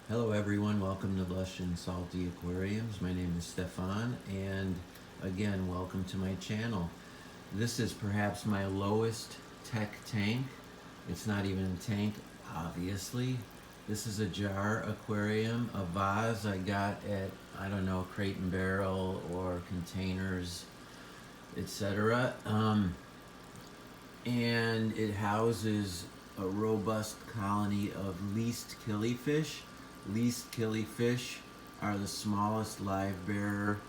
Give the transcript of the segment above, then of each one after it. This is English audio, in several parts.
Hello everyone, welcome to Lush and Salty Aquariums. My name is Stefan, and again, welcome to my channel. This is perhaps my lowest tech tank. It's not even a tank, obviously. This is a jar aquarium, a vase I got at, I don't know, Crate and Barrel or Containers, etc. And it houses a robust colony of least killifish. Least killifish are the smallest live bearer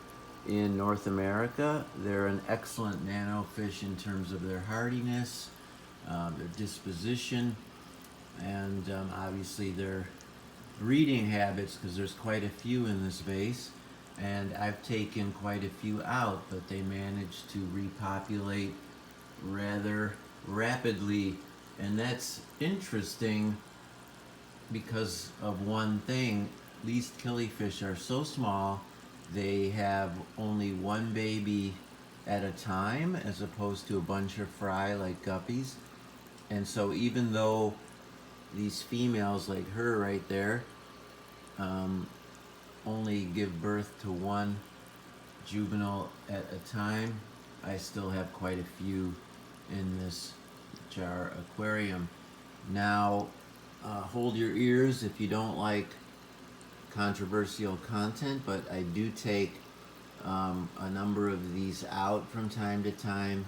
in North America. They're an excellent nanofish in terms of their hardiness, their disposition, and obviously their breeding habits, because there's quite a few in this vase. And I've taken quite a few out, but they managed to repopulate rather rapidly. And that's interesting because of one thing. Least killifish are so small, they have only one baby at a time as opposed to a bunch of fry like guppies. And so even though these females like her right there um, only give birth to one juvenile at a time, I still have quite a few in this jar aquarium. Now, hold your ears if you don't like controversial content, but I do take a number of these out from time to time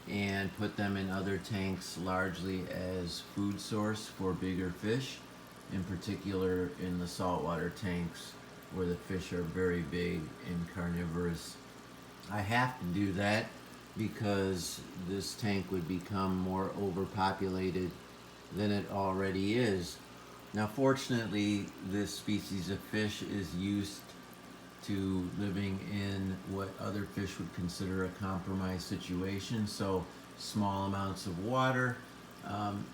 and put them in other tanks, largely as food source for bigger fish, in particular in the saltwater tanks where the fish are very big and carnivorous. I have to do that because this tank would become more overpopulated than it already is. Now, fortunately, this species of fish is used to living in what other fish would consider a compromised situation. So, small amounts of water, um,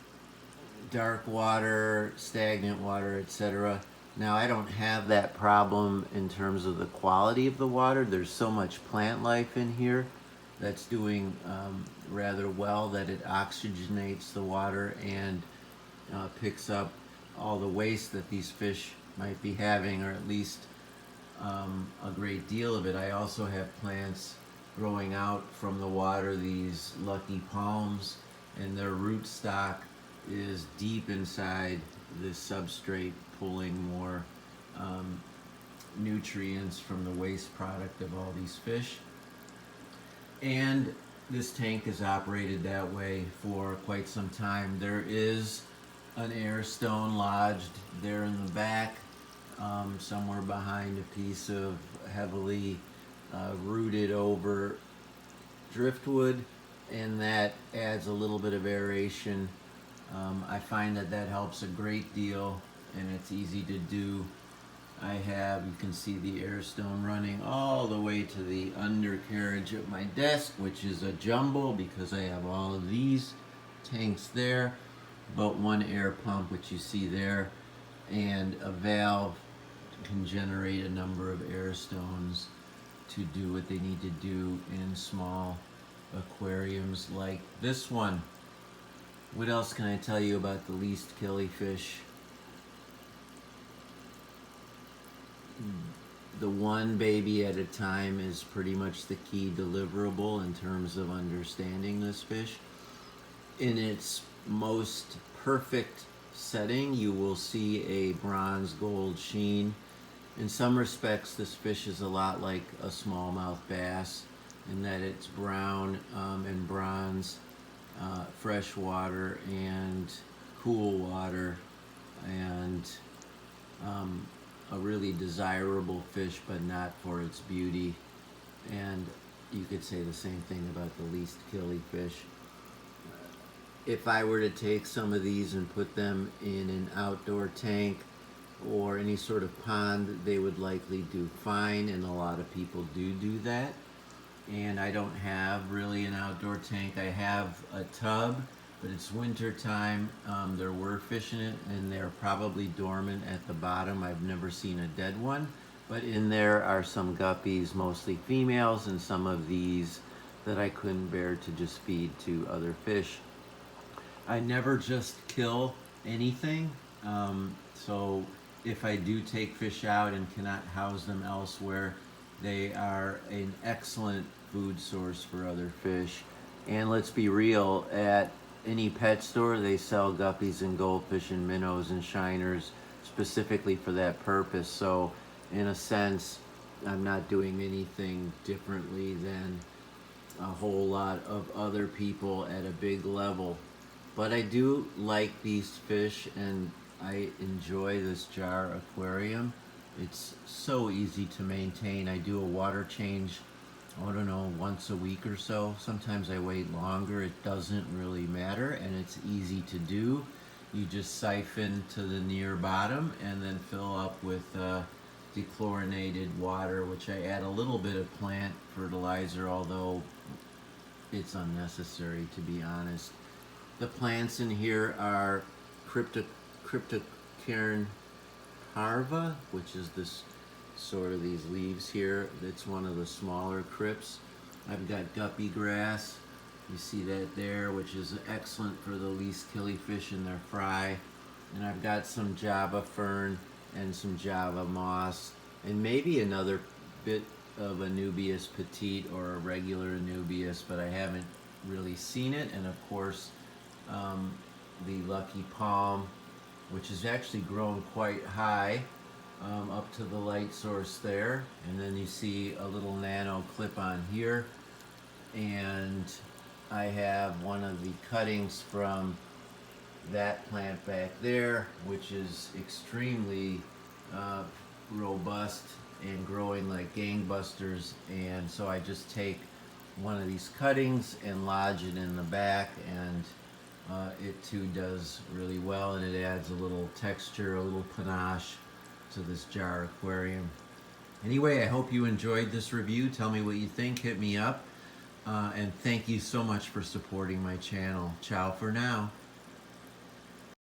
dark water, stagnant water, etc. Now, I don't have that problem in terms of the quality of the water. There's so much plant life in here that's doing rather well that it oxygenates the water and picks up all the waste that these fish might be having, or at least a great deal of it. I also have plants growing out from the water, these lucky palms, and their rootstock is deep inside this substrate, pulling more nutrients from the waste product of all these fish. And this tank is operated that way for quite some time. There is an air stone lodged there in the back, somewhere behind a piece of heavily rooted over driftwood, and that adds a little bit of aeration. I find that that helps a great deal, and it's easy to do. I have, you can see the air stone running all the way to the undercarriage of my desk, which is a jumble because I have all of these tanks there, but one air pump, which you see there, and a valve can generate a number of air stones to do what they need to do in small aquariums like this one. What else can I tell you about the least killifish? The one baby at a time is pretty much the key deliverable in terms of understanding this fish. In its most perfect setting, you will see a bronze gold sheen. In some respects, this fish is a lot like a smallmouth bass in that it's brown and bronze, fresh water and cool water, and a really desirable fish, but not for its beauty. And you could say the same thing about the least killifish. If I were to take some of these and put them in an outdoor tank or any sort of pond, they would likely do fine, and a lot of people do that. And I don't have really an outdoor tank. I have a tub, but it's winter time. There were fish in it, and they're probably dormant at the bottom. I've never seen a dead one, but in there are some guppies, mostly females, and some of these that I couldn't bear to just feed to other fish. I never just kill anything, so if I do take fish out and cannot house them elsewhere, they are an excellent food source for other fish. And let's be real, at any pet store they sell guppies and goldfish and minnows and shiners specifically for that purpose. So in a sense, I'm not doing anything differently than a whole lot of other people at a big level. But I do like these fish, and I enjoy this Jar Aquarium. It's so easy to maintain. I do a water change, I don't know, once a week or so. Sometimes I wait longer. It doesn't really matter, and it's easy to do. You just siphon to the near bottom and then fill up with dechlorinated water, which I add a little bit of plant fertilizer, although it's unnecessary, to be honest. The plants in here are Cryptocairn parva, which is this sort of these leaves here. It's one of the smaller crypts. I've got guppy grass. You see that there, which is excellent for the least killifish in their fry. And I've got some Java fern and some Java moss, and maybe another bit of Anubias petite or a regular Anubias, but I haven't really seen it. And of course, the Lucky Palm, which has actually grown quite high up to the light source there. And then you see a little nano clip on here. And I have one of the cuttings from that plant back there, which is extremely robust and growing like gangbusters. And so I just take one of these cuttings and lodge it in the back, and it too does really well, and it adds a little texture, a little panache to this Jar Aquarium. Anyway, I hope you enjoyed this review. Tell me what you think. Hit me up. And thank you so much for supporting my channel. Ciao for now.